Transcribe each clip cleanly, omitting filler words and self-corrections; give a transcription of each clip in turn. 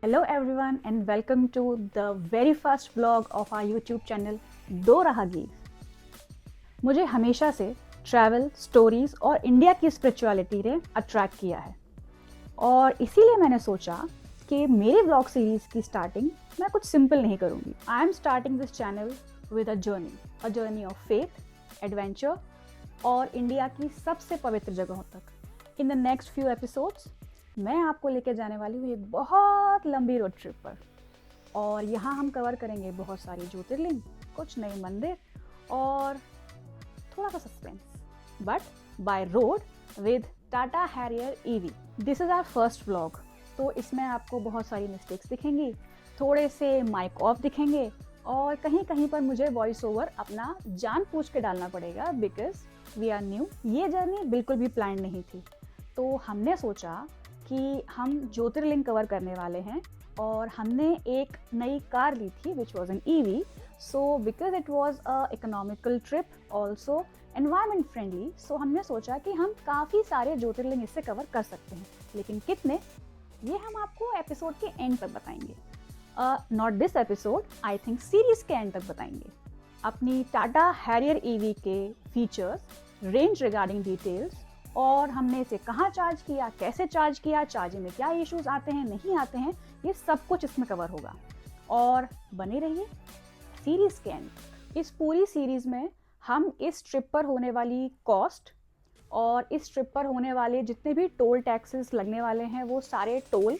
Hello everyone and welcome to the very first vlog of our YouTube channel दो राहगीर। मुझे हमेशा से ट्रैवल स्टोरीज और इंडिया की स्पिरिचुअलिटी ने अट्रैक्ट किया है और इसीलिए मैंने सोचा कि मेरी व्लॉग सीरीज की स्टार्टिंग मैं कुछ सिंपल नहीं करूँगी। I am starting this channel with a journey of faith, adventure और इंडिया की सबसे पवित्र जगहों तक। In the next few episodes मैं आपको लेके जाने वाली हूँ एक बहुत लंबी रोड ट्रिप पर और यहाँ हम कवर करेंगे बहुत सारी ज्योतिर्लिंग, कुछ नए मंदिर और थोड़ा सा suspense, but by road with Tata Harrier EV. This is our first vlog, तो इसमें आपको बहुत सारी मिस्टेक्स दिखेंगी, थोड़े से माइक ऑफ दिखेंगे और कहीं कहीं पर मुझे वॉइस ओवर अपना जान पूछ के डालना पड़ेगा बिकॉज वी आर न्यू। ये जर्नी बिल्कुल भी प्लान नहीं थी, तो हमने सोचा कि हम ज्योतिर्लिंग कवर करने वाले हैं और हमने एक नई कार ली थी which was an EV. So because it was a economical trip also environment friendly, so हमने सोचा कि हम काफ़ी सारे ज्योतिर्लिंग इससे कवर कर सकते हैं, लेकिन कितने ये हम आपको एपिसोड के एंड तक बताएंगे। Not this episode, I think series के एंड तक बताएंगे। अपनी टाटा हैरियर ईवी के फीचर्स, रेंज रिगार्डिंग डिटेल्स और हमने इसे कहाँ चार्ज किया, कैसे चार्ज किया, चार्जिंग में क्या इश्यूज आते हैं नहीं आते हैं, ये सब कुछ इसमें कवर होगा। और बने रहिए सीरीज के एंड। इस पूरी सीरीज में हम इस ट्रिप पर होने वाली कॉस्ट और इस ट्रिप पर होने वाले जितने भी टोल टैक्सेस लगने वाले हैं वो सारे टोल,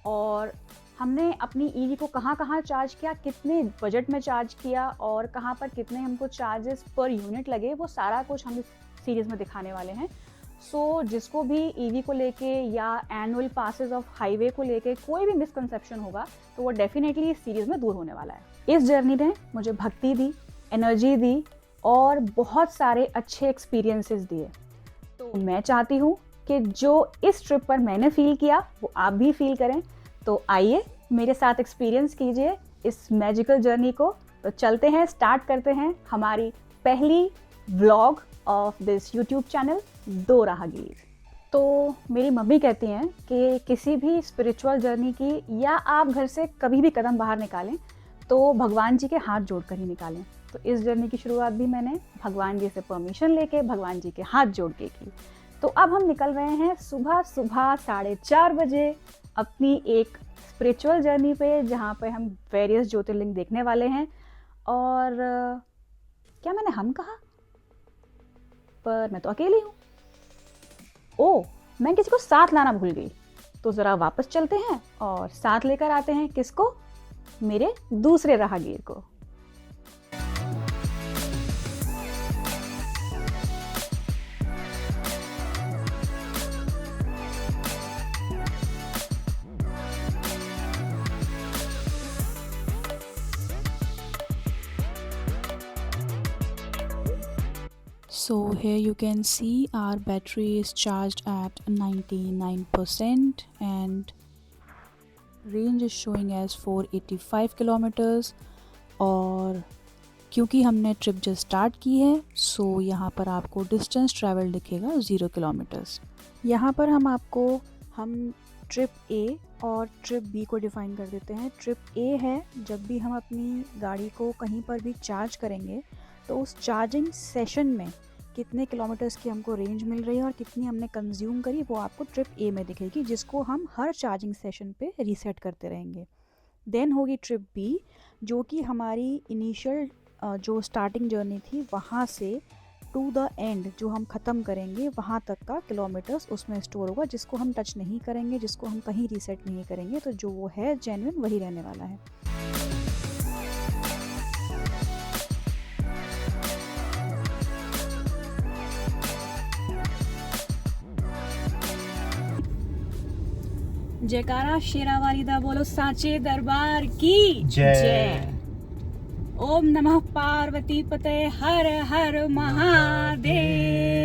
और हमने अपनी ईवी को कहाँ कहाँ चार्ज किया, कितने बजट में चार्ज किया और कहाँ पर कितने हमको चार्जेस पर यूनिट लगे, वो सारा कुछ हम इस सीरीज़ में दिखाने वाले हैं। सो जिसको भी ईवी को लेके या एनुअल पासेस ऑफ हाईवे को लेके कोई भी मिसकंसेप्शन होगा तो वो डेफिनेटली इस सीरीज़ में दूर होने वाला है। इस जर्नी ने मुझे भक्ति दी, एनर्जी दी और बहुत सारे अच्छे एक्सपीरियंसेस दिए। तो मैं चाहती हूँ कि जो इस ट्रिप पर मैंने फील किया वो आप भी फील करें। तो आइए मेरे साथ एक्सपीरियंस कीजिए इस मैजिकल जर्नी को। तो चलते हैं, स्टार्ट करते हैं हमारी पहली vlog of this YouTube channel दो राहगीर। तो मेरी मम्मी कहती हैं कि किसी भी स्पिरिचुअल जर्नी की या आप घर से कभी भी कदम बाहर निकालें तो भगवान जी के हाथ जोड़कर ही निकालें। तो इस जर्नी की शुरुआत भी मैंने भगवान जी से परमिशन लेके भगवान जी के हाथ जोड़ के की। तो अब हम निकल रहे हैं सुबह सुबह 4:30 बजे अपनी एक स्पिरिचुअल जर्नी पे, जहाँ पे हम वेरियस ज्योतिर्लिंग देखने वाले हैं। और क्या मैंने हम कहा, पर मैं तो अकेली हूँ। ओ, मैं किसी को साथ लाना भूल गई। तो ज़रा वापस चलते हैं और साथ लेकर आते हैं किसको, मेरे दूसरे राहगीर को। So here you can see our battery is charged at 99% and range is showing as 485 kilometers। और क्योंकि हमने ट्रिप जस्ट स्टार्ट की है सो यहाँ पर आपको डिस्टेंस ट्रैवल दिखेगा 0 किलोमीटर्स। यहाँ पर हम ट्रिप ए और ट्रिप बी को डिफ़ाइन कर देते हैं। ट्रिप ए है जब भी हम अपनी गाड़ी को कहीं पर भी चार्ज करेंगे तो उस चार्जिंग सेशन में कितने किलोमीटर्स की हमको रेंज मिल रही है और कितनी हमने कंज्यूम करी वो आपको ट्रिप ए में दिखेगी, जिसको हम हर चार्जिंग सेशन पे रीसेट करते रहेंगे। देन होगी ट्रिप बी, जो कि हमारी इनिशियल जो स्टार्टिंग जर्नी थी वहाँ से टू द एंड जो हम ख़त्म करेंगे वहाँ तक का किलोमीटर्स उसमें स्टोर होगा, जिसको हम टच नहीं करेंगे, जिसको हम कहीं रीसेट नहीं करेंगे। तो जो वो है जेन्युइन वही रहने वाला है। जयकारा शेरावाली दा बोलो, सांचे दरबार की जय। ओम नमः पार्वती पते, हर हर महादेव।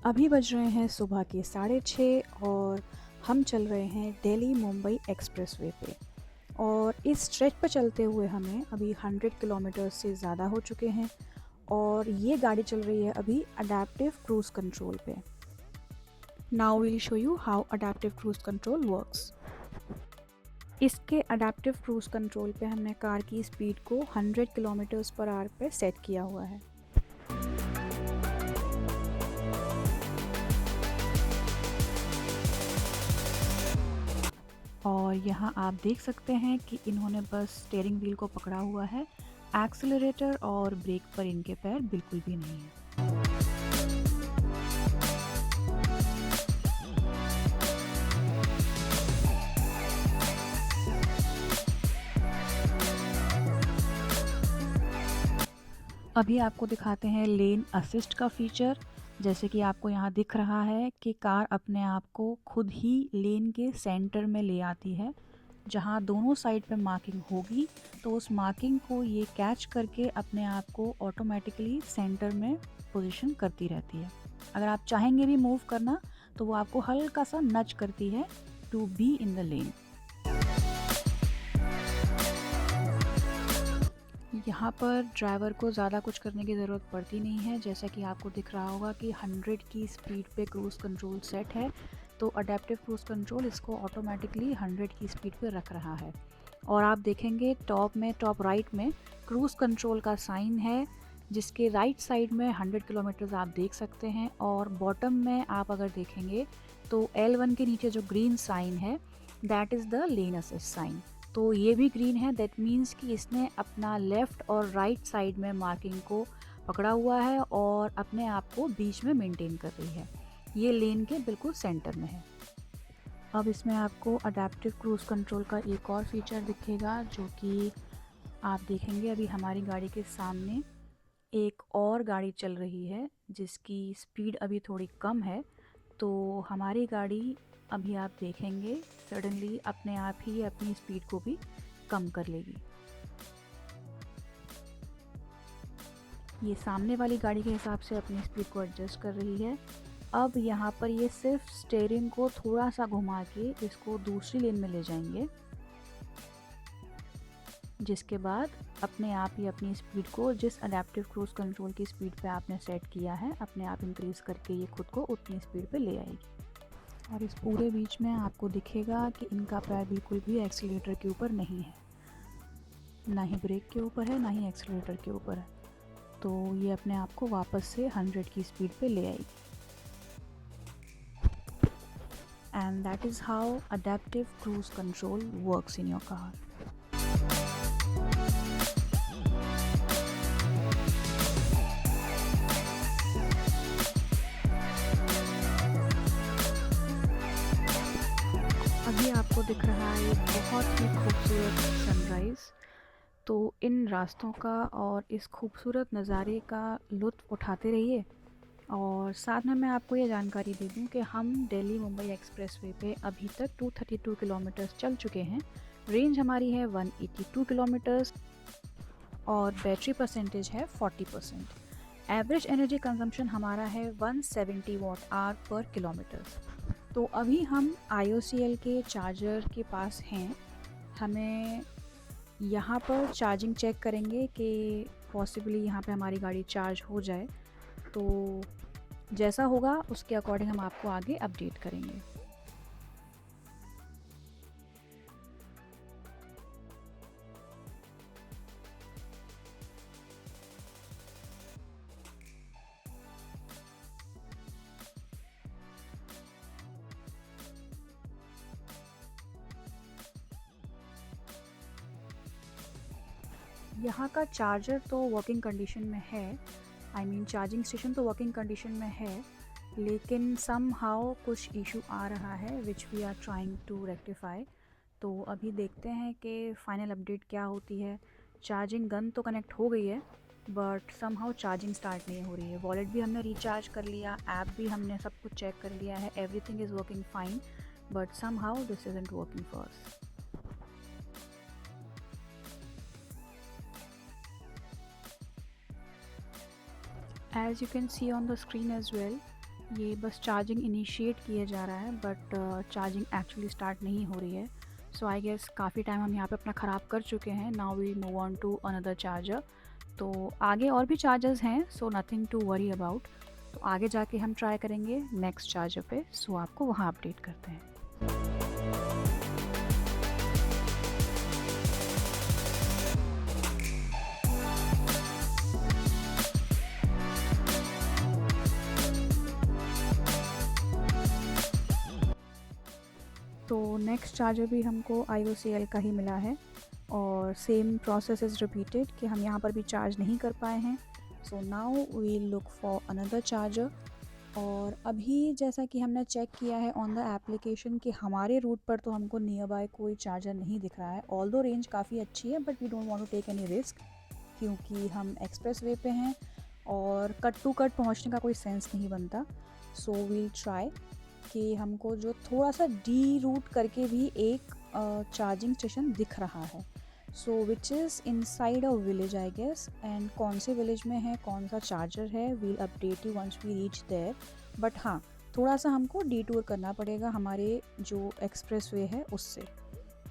अभी बज रहे हैं सुबह के 6:30 और हम चल रहे हैं दिल्ली मुंबई एक्सप्रेसवे पे। और इस स्ट्रेच पर चलते हुए हमें अभी 100 किलोमीटर से ज़्यादा हो चुके हैं और ये गाड़ी चल रही है अभी अडेप्टिव क्रूज़ कंट्रोल पे। Now will show you how adaptive cruise control works. इसके अडेप्टिव क्रूज़ कंट्रोल पे हमने कार की स्पीड को 100 किलोमीटर्स पर आवर पे सेट किया हुआ है। और यहाँ आप देख सकते हैं कि इन्होंने बस स्टीयरिंग व्हील को पकड़ा हुआ है, एक्सेलरेटर और ब्रेक पर इनके पैर बिल्कुल भी नहीं है। अभी आपको दिखाते हैं लेन असिस्ट का फीचर। जैसे कि आपको यहाँ दिख रहा है कि कार अपने आप को खुद ही लेन के सेंटर में ले आती है। जहाँ दोनों साइड पे मार्किंग होगी तो उस मार्किंग को ये कैच करके अपने आप को ऑटोमेटिकली सेंटर में पोजीशन करती रहती है। अगर आप चाहेंगे भी मूव करना तो वो आपको हल्का सा नच करती है to be in the lane. यहाँ पर ड्राइवर को ज़्यादा कुछ करने की ज़रूरत पड़ती नहीं है। जैसा कि आपको दिख रहा होगा कि 100 की स्पीड पे क्रूज़ कंट्रोल सेट है, तो अडेप्टिव क्रूज़ कंट्रोल इसको ऑटोमेटिकली 100 की स्पीड पे रख रहा है। और आप देखेंगे टॉप राइट में क्रूज़ कंट्रोल का साइन है, जिसके राइट साइड में 100 किलोमीटर्स आप देख सकते हैं। और बॉटम में आप अगर देखेंगे तो L1 के नीचे जो ग्रीन साइन है that is the lane assist sign. तो ये भी ग्रीन है, दैट मीन्स कि इसने अपना लेफ़्ट और राइट साइड में मार्किंग को पकड़ा हुआ है और अपने आप को बीच में मेंटेन कर रही है। ये लेन के बिल्कुल सेंटर में है। अब इसमें आपको अडेप्टिव क्रूज़ कंट्रोल का एक और फीचर दिखेगा, जो कि आप देखेंगे अभी हमारी गाड़ी के सामने एक और गाड़ी चल रही है जिसकी स्पीड अभी थोड़ी कम है। तो हमारी गाड़ी अभी आप देखेंगे सडनली अपने आप ही अपनी स्पीड को भी कम कर लेगी। ये सामने वाली गाड़ी के हिसाब से अपनी स्पीड को एडजस्ट कर रही है। अब यहाँ पर ये सिर्फ स्टीयरिंग को थोड़ा सा घुमा के इसको दूसरी लेन में ले जाएंगे, जिसके बाद अपने आप ही अपनी स्पीड को जिस अडेप्टिव क्रूज़ कंट्रोल की स्पीड पे आपने सेट किया है अपने आप इंक्रीज़ करके ये खुद को उतनी स्पीड पे ले आएगी। और इस पूरे बीच में आपको दिखेगा कि इनका पैर बिल्कुल भी एक्सीलरेटर के ऊपर नहीं है, ना ही ब्रेक के ऊपर है ना ही एक्सीलरेटर के ऊपर है। तो ये अपने आप को वापस से 100 की स्पीड पे ले आएगी। And that is how adaptive cruise control works in your car. अभी आपको दिख रहा है एक बहुत ही खूबसूरत सनराइज़। तो इन रास्तों का और इस खूबसूरत नज़ारे का लुत्फ़ उठाते रहिए। और साथ में मैं आपको ये जानकारी दे दूं कि हम दिल्ली मुंबई एक्सप्रेसवे पे अभी तक 232 किलोमीटर्स चल चुके हैं। रेंज हमारी है 182 किलोमीटर्स और बैटरी परसेंटेज है 40%। एवरेज एनर्जी कंजम्पशन हमारा है 170 वाट आवर पर किलोमीटर। तो अभी हम IOCL के चार्जर के पास हैं। हमें यहाँ पर चार्जिंग चेक करेंगे कि पॉसिबली यहाँ पे हमारी गाड़ी चार्ज हो जाए। तो जैसा होगा उसके अकॉर्डिंग हम आपको आगे अपडेट करेंगे। यहाँ का चार्जर तो वर्किंग कंडीशन में है, चार्जिंग स्टेशन तो वर्किंग कंडीशन में है, लेकिन समहाउ कुछ इशू आ रहा है which we are trying to rectify. तो अभी देखते हैं कि फाइनल अपडेट क्या होती है। चार्जिंग गन तो कनेक्ट हो गई है बट समहाउ चार्जिंग स्टार्ट नहीं हो रही है। वॉलेट भी हमने रिचार्ज कर लिया, ऐप भी हमने सब कुछ चेक कर लिया है, everything is working fine, but somehow this isn't working for us. As you can see on the screen as well, ये बस चार्जिंग इनिशिएट किया जा रहा है, बट चार्जिंग एक्चुअली स्टार्ट नहीं हो रही है। सो आई गेस काफ़ी टाइम हम यहाँ पे अपना ख़राब कर चुके हैं। Now we move on to another charger. तो आगे और भी चार्जर्स हैं, so nothing to worry about. तो आगे जाके हम ट्राई करेंगे नेक्स्ट चार्जर पे, सो आपको वहाँ अपडेट करते हैं। तो नेक्स्ट चार्जर भी हमको IOCL का ही मिला है और सेम प्रोसेस इज़ रिपीटेड कि हम यहाँ पर भी चार्ज नहीं कर पाए हैं। So now we look for another charger. और अभी जैसा कि हमने चेक किया है ऑन द एप्लीकेशन कि हमारे रूट पर तो हमको नियर बाय कोई चार्जर नहीं दिख रहा है। ऑल्दो रेंज काफ़ी अच्छी है, but we don't want to take any risk क्योंकि हम एक्सप्रेस वे पे हैं और कट टू कट पहुँचने का कोई सेंस नहीं बनता। सो वील ट्राई कि हमको जो थोड़ा सा डी रूट करके भी एक चार्जिंग स्टेशन दिख रहा है, so which is inside a village I guess. And कौन से विलेज में है, कौन सा चार्जर है, we'll update you once we reach there. But हाँ, थोड़ा सा हमको डिटूर करना पड़ेगा हमारे जो एक्सप्रेस वे है उससे।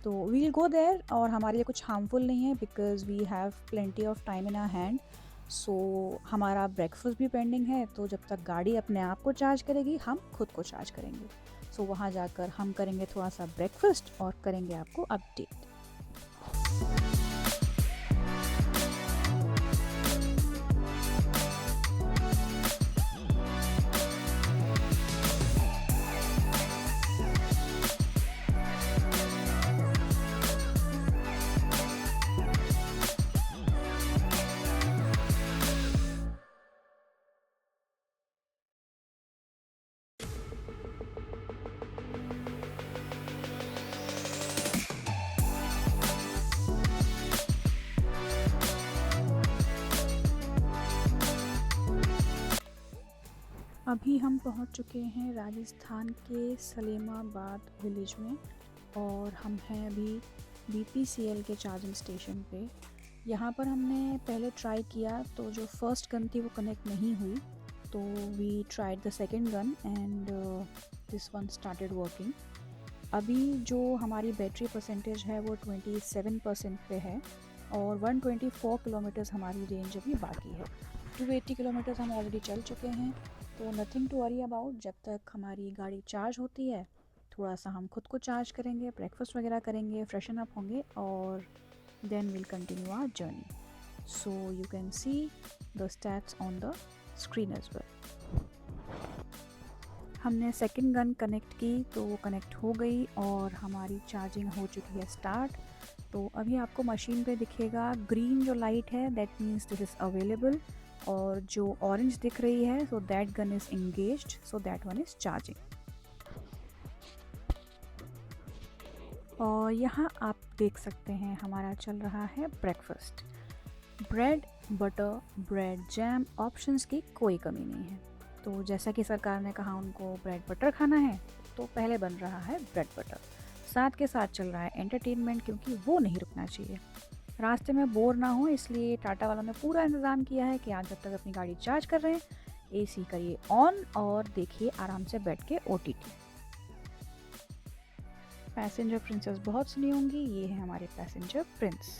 तो वील गो देयर और हमारे लिए कुछ हार्मफुल नहीं है because we have plenty of time in our hand. So हमारा ब्रेकफास्ट भी पेंडिंग है, तो जब तक गाड़ी अपने आप को चार्ज करेगी हम खुद को चार्ज करेंगे। सो वहाँ जाकर हम करेंगे थोड़ा सा ब्रेकफास्ट और करेंगे आपको अपडेट। अभी हम पहुंच चुके हैं राजस्थान के सलेमाबाद विलेज में और हम हैं अभी BPCL के चार्जिंग स्टेशन पे। यहाँ पर हमने पहले ट्राई किया तो जो फर्स्ट गन थी वो कनेक्ट नहीं हुई, तो we tried the second gun and this one started working. अभी जो हमारी बैटरी परसेंटेज है वो 27% पे है और 124 किलोमीटर्स हमारी रेंज अभी बाकी है। 280 किलोमीटर्स हम ऑलरेडी चल चुके हैं, तो नथिंग टू वरी अबाउट। जब तक हमारी गाड़ी चार्ज होती है थोड़ा सा हम खुद को चार्ज करेंगे, ब्रेकफास्ट वगैरह करेंगे, फ्रेशन अप होंगे और then will continue our journey. So you can see the stats on the screen as well. हमने सेकंड गन कनेक्ट की तो वो कनेक्ट हो गई और हमारी चार्जिंग हो चुकी है स्टार्ट। तो अभी आपको मशीन पे दिखेगा ग्रीन जो लाइट है, that means this is available, और जो ऑरेंज दिख रही है so that gun is engaged, so that one is charging. और यहाँ आप देख सकते हैं हमारा चल रहा है breakfast. Bread butter, bread jam, options की कोई कमी नहीं है। तो जैसा कि सरकार ने कहा उनको ब्रेड बटर खाना है, तो पहले बन रहा है ब्रेड बटर। साथ के साथ चल रहा है एंटरटेनमेंट, क्योंकि वो नहीं रुकना चाहिए। रास्ते में बोर ना हो इसलिए टाटा वालों ने पूरा इंतज़ाम किया है कि आप जब तक अपनी गाड़ी चार्ज कर रहे हैं AC करिए ऑन और देखिए आराम से बैठ के OTT। पैसेंजर प्रिंसेस बहुत सुनी होंगी, ये है हमारे पैसेंजर प्रिंस।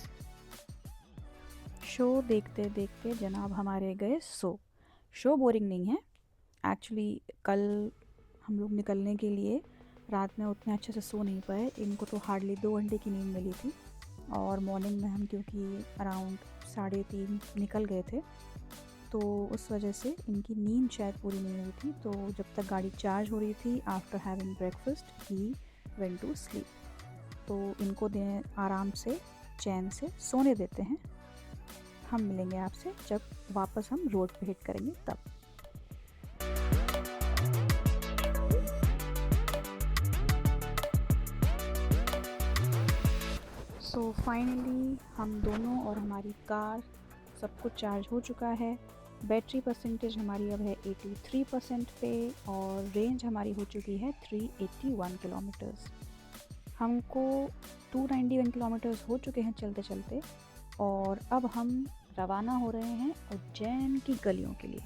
शो देखते देखते जनाब हमारे गए शो बोरिंग नहीं है एक्चुअली। कल हम लोग निकलने के लिए रात में उतने अच्छे से सो नहीं पाए, इनको तो हार्डली 2 घंटे की नींद मिली थी और मॉर्निंग में हम क्योंकि अराउंड 3:30 निकल गए थे, तो उस वजह से इनकी नींद शायद पूरी नहीं हुई थी। तो जब तक गाड़ी चार्ज हो रही थी after having breakfast he went to sleep. तो इनको आराम से चैन से सोने देते हैं। हम मिलेंगे आपसे जब वापस हम रोड पे हिट करेंगे तब। सो फाइनली हम दोनों और हमारी कार सब कुछ चार्ज हो चुका है। बैटरी परसेंटेज हमारी अब है 83% पे और रेंज हमारी हो चुकी है 381 किलोमीटर्स। हमको 291 किलोमीटर्स हो चुके हैं चलते चलते और अब हम रवाना हो रहे हैं उज्जैन की गलियों के लिए।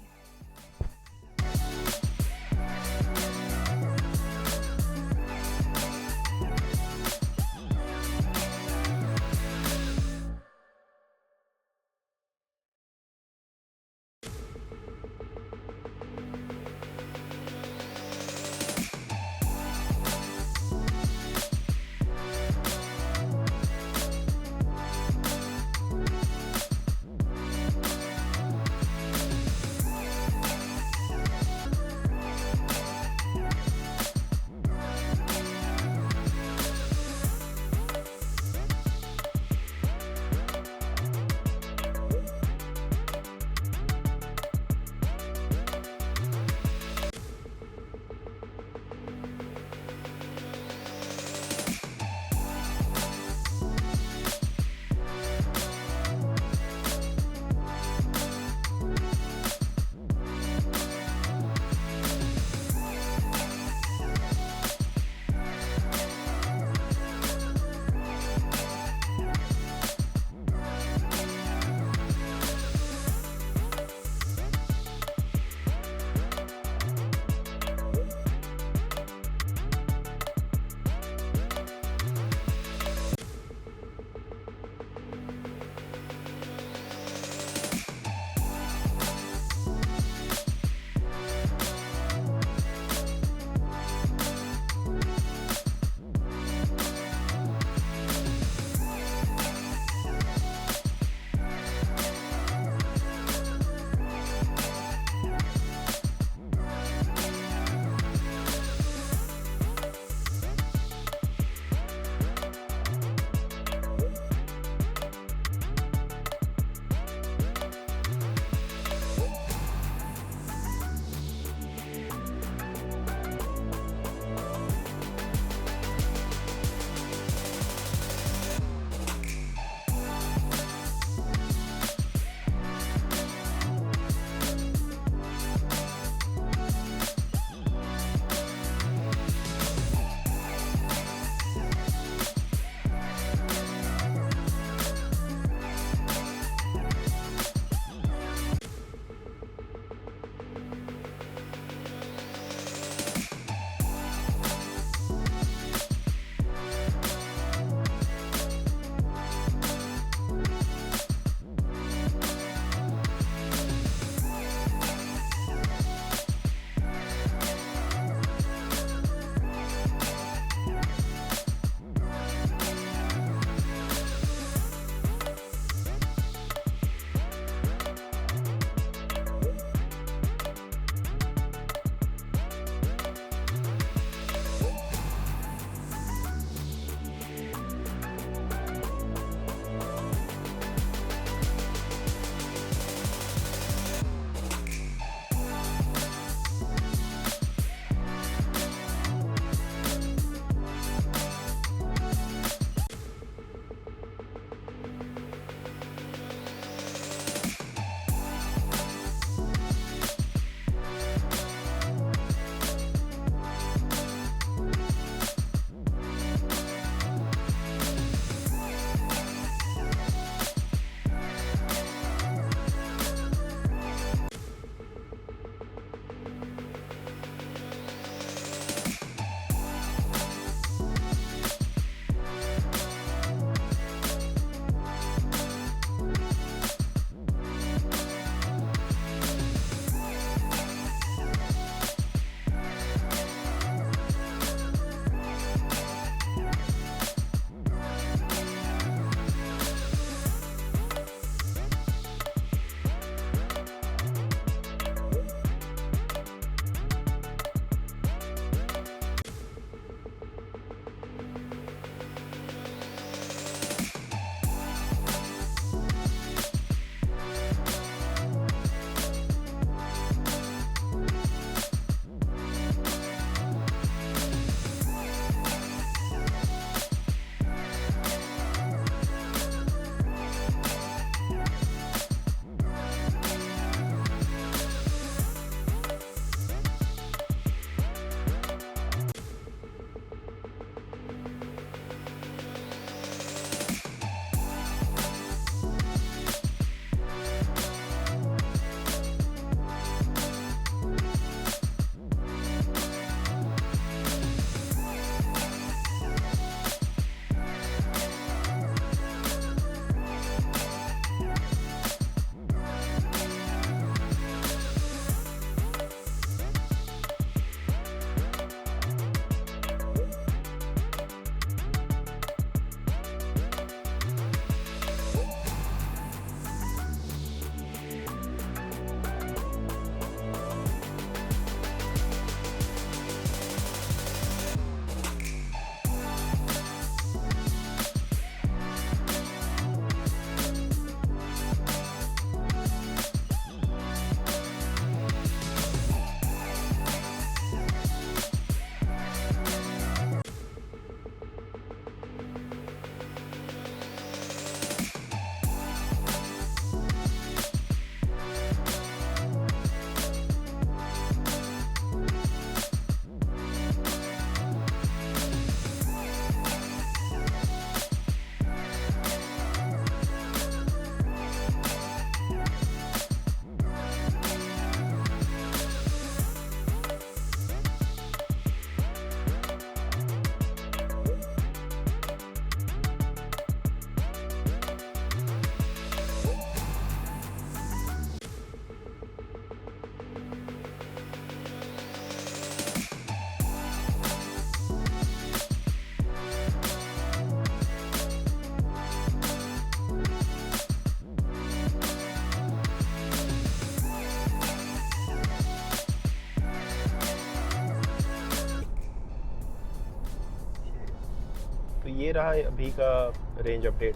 रहा अभी का रेंज अपडेट।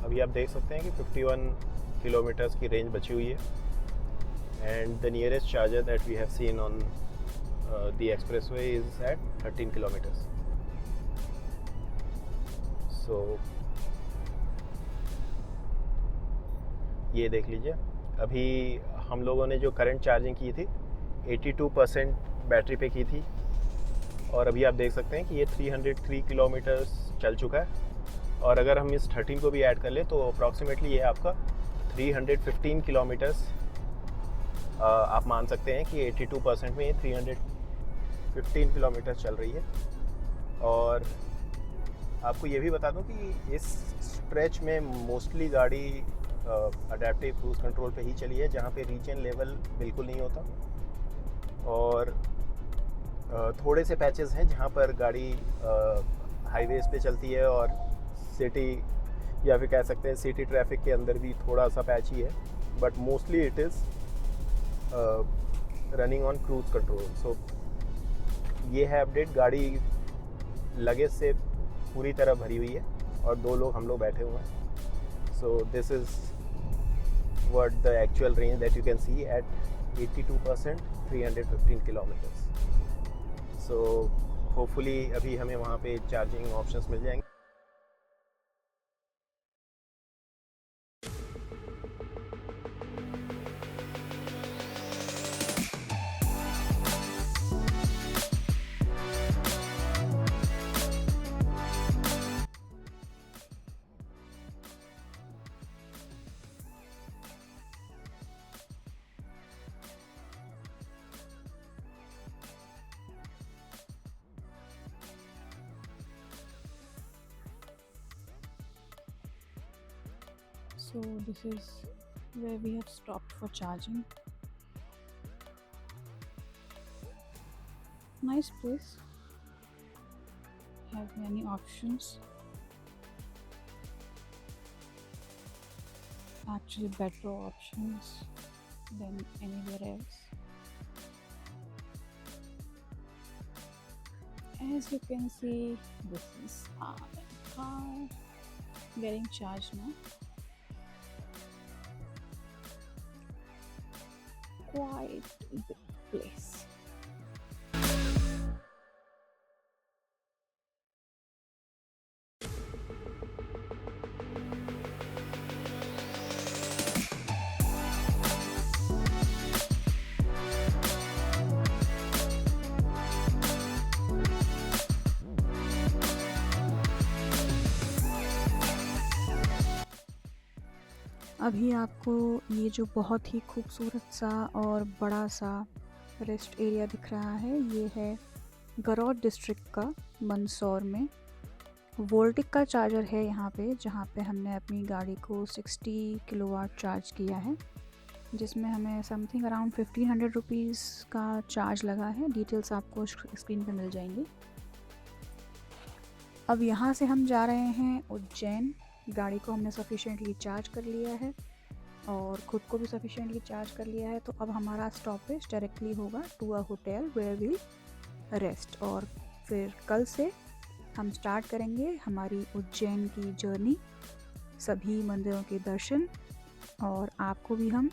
अभी आप देख सकते हैं कि 51 किलोमीटर्स की रेंज बची हुई है and the nearest charger that we have seen on the expressway is at 13 kilometres. So ये देख लीजिए, अभी हम लोगों ने जो करंट चार्जिंग की थी 82% बैटरी पे की थी और अभी आप देख सकते हैं कि ये 303 किलोमीटर्स चल चुका है। और अगर हम इस 13 को भी ऐड कर लें तो अप्रॉक्सीमेटली ये आपका 315 किलोमीटर्स आप मान सकते हैं कि 82% में ये 315 किलोमीटर चल रही है। और आपको ये भी बता दूं कि इस स्ट्रेच में मोस्टली गाड़ी अडेप्टिव क्रूज़ कंट्रोल पे ही चली है, जहाँ पे रीजन लेवल बिल्कुल नहीं होता। और थोड़े से पैचेस हैं जहाँ पर गाड़ी हाईवेज पे चलती है और सिटी या फिर कह सकते हैं सिटी ट्रैफिक के अंदर भी थोड़ा सा पैच ही है, but mostly it is running on cruise control. So ये है अपडेट। गाड़ी लगेज से पूरी तरह भरी हुई है और 2 लोग हम लोग बैठे हुए हैं। So this is what the actual range that you can see at 82%, 315 kilometers. So hopefully अभी हमें वहाँ पे चार्जिंग ऑप्शंस मिल जाएंगे। So this is where we have stopped for charging. Nice place, have many options, actually better options than anywhere else. As you can see, this is our car getting charged now. Quite a big place. अभी आपको ये जो बहुत ही खूबसूरत सा और बड़ा सा रेस्ट एरिया दिख रहा है, ये है गरौद डिस्ट्रिक्ट का मंदसौर में। वोल्टिक का चार्जर है यहाँ पे, जहाँ पे हमने अपनी गाड़ी को 60 किलोवाट चार्ज किया है, जिसमें हमें समथिंग अराउंड 1500 रुपीज़ का चार्ज लगा है। डिटेल्स आपको स्क्रीन पे मिल जाएंगी। अब यहाँ से हम जा रहे हैं उज्जैन। गाड़ी को हमने सफिशेंटली चार्ज कर लिया है और ख़ुद को भी सफिशेंटली चार्ज कर लिया है। तो अब हमारा स्टॉपेज डायरेक्टली होगा to a hotel where will rest. और फिर कल से हम स्टार्ट करेंगे हमारी उज्जैन की जर्नी, सभी मंदिरों के दर्शन, और आपको भी हम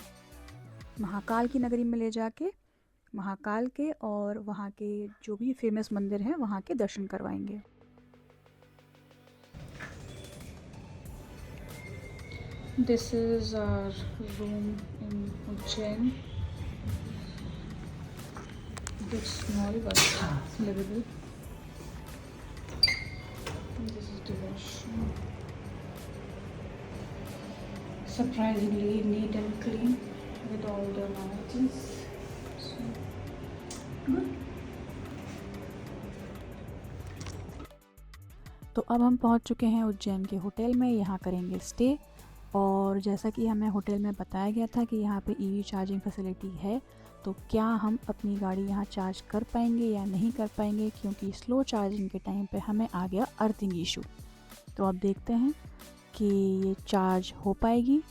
महाकाल की नगरी में ले जाके महाकाल के और वहाँ के जो भी फेमस मंदिर हैं वहाँ के दर्शन करवाएंगे। This is our room in Ujjain. Bit small but livable. This is the washroom. Surprisingly neat and clean with all the amenities. So good. तो अब हम पहुंच चुके हैं उज्जैन के होटल में। यहाँ करेंगे स्टे। और जैसा कि हमें होटल में बताया गया था कि यहाँ पे ईवी चार्जिंग फैसिलिटी है, तो क्या हम अपनी गाड़ी यहाँ चार्ज कर पाएंगे या नहीं कर पाएंगे, क्योंकि स्लो चार्जिंग के टाइम पे हमें आ गया अर्थिंग इशू। तो अब देखते हैं कि ये चार्ज हो पाएगी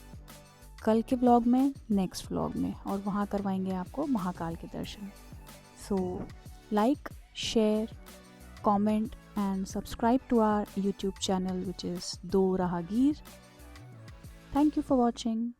कल के व्लॉग में, नेक्स्ट व्लॉग में, और वहाँ करवाएंगे आपको महाकाल के दर्शन। So like, share, comment and subscribe to our YouTube channel, which is Do Rahagir. Thank you for watching.